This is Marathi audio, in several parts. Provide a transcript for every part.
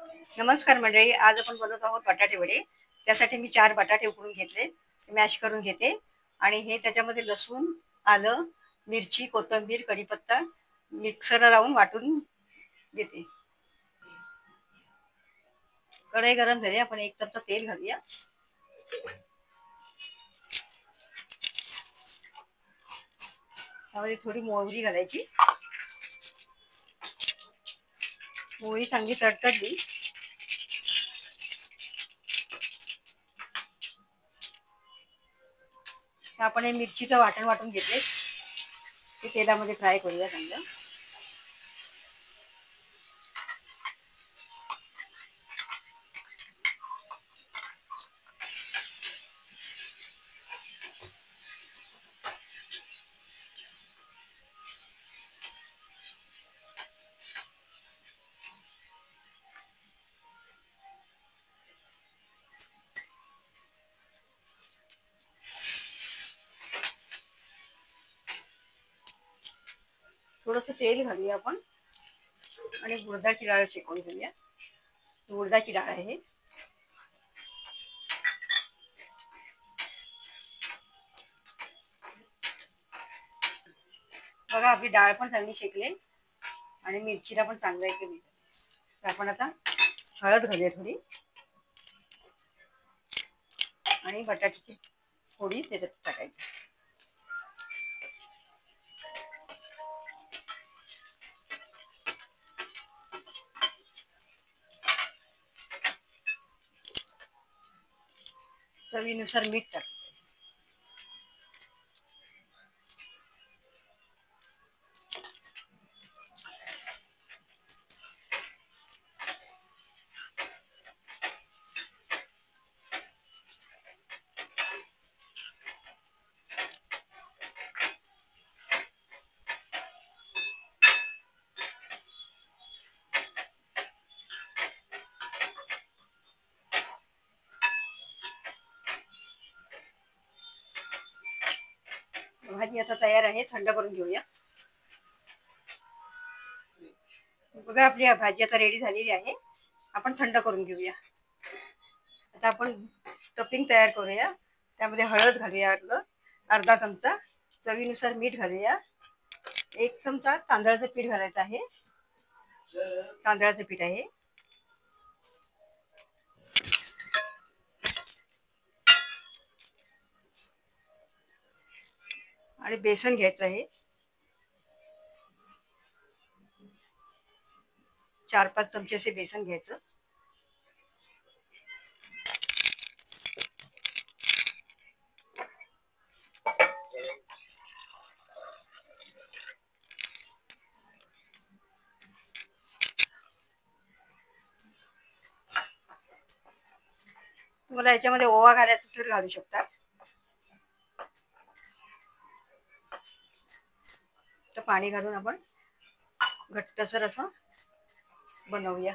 नमस्कार मंडळी, आज आपण बनवत आहोत बटाटे वडे. त्यासाठी मी 4 बटाटे उकडून घेतले, मॅश करून घेते आणि हे त्याच्यामध्ये लसूण, आलं, मिरची, कोथिंबीर, कढीपत्ता मिक्सरला लावून वाटून घेते. कढई गरम झाली, आपण 1 चमचा तेल घालूया. त्यामध्ये थोडी मोहरी घालायची. मोहरी चांगली तडतडली. आपण हे मिरचीचं वाटण वाटून घेतले, ते तेलामध्ये फ्राय करूया चांगलं. थोडंसं तेल घालूया आपण आणि उडदाची डाळ शेकून घेऊया. उडदाची डाळ आहे. बघा, आपली डाळ पण चांगली शेकली आणि मिरचीला पण चांगलं आहे की. आपण आता हळद घालूया थोडी आणि बटाट्याची फोडी त्याच्यात टाकायची. चवीनुसार मीठ टाक. भाजी आता तयार आहे, थंड करून घेऊया. बघा, आपली भाजी आता रेडी झालेली आहे. आपण थंड करून घेऊया. आता आपण स्टफिंग तयार करूया. त्यामध्ये हळद घालूया, अर्धा चमचा. चवीनुसार मीठ घालूया. 1 चमचा तांदळाचं पीठ घालायचं आहे. तांदळाचं पीठ आहे. आणि बेसन घ्यायचं आहे. 4-5 चमचे असे बेसन घ्यायचं. तुम्हाला याच्यामध्ये ओवा घालायचा तर घालू शकता. तर पाणी घालून आपण घट्टसर असं बनवूया.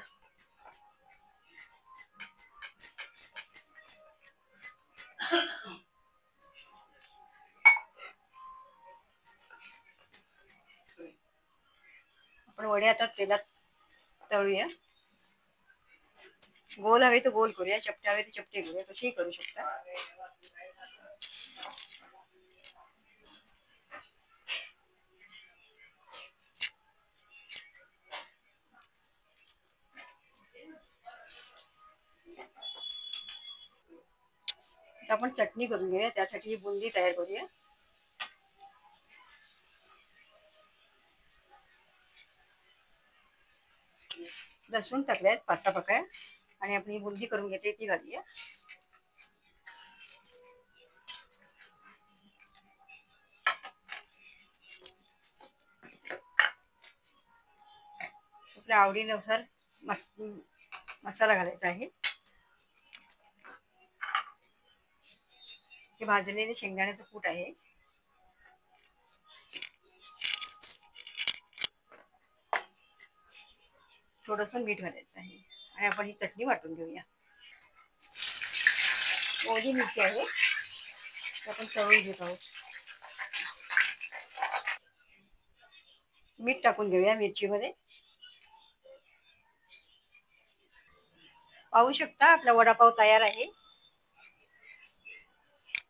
आपण वडे आता तेलात तळूया. गोल हवे तर गोल करूया, चपटे हवे तर चपटे करूया, कसेही करू शकता. आपण चटणी करून घेऊया. त्यासाठी बुंदी तयार करूया. लसूण टाकल्यात 5-6 पाकळ्या आणि आपण ही बुंदी करून घेते ती घालूया. आपल्या आवडीनुसार मसाला घालायचा आहे. हे भाजलेले शेंगदाण्याचं कूट आहे. थोडंसं मीठ घालायचं आहे आणि आपण ही चटणी वाटून घेऊया. ओली मिरची आहे, आपण तळून घेत आहोत. मीठ टाकून घेऊया मिरचीमध्ये. पाहू शकता आपला वडापाव तयार आहे.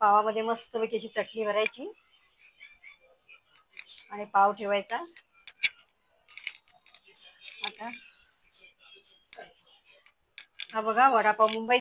पावामध्ये मस्तपैकी अशी चटणी भरायची आणि पाव ठेवायचा. आता हा बघा वडापाव मुंबई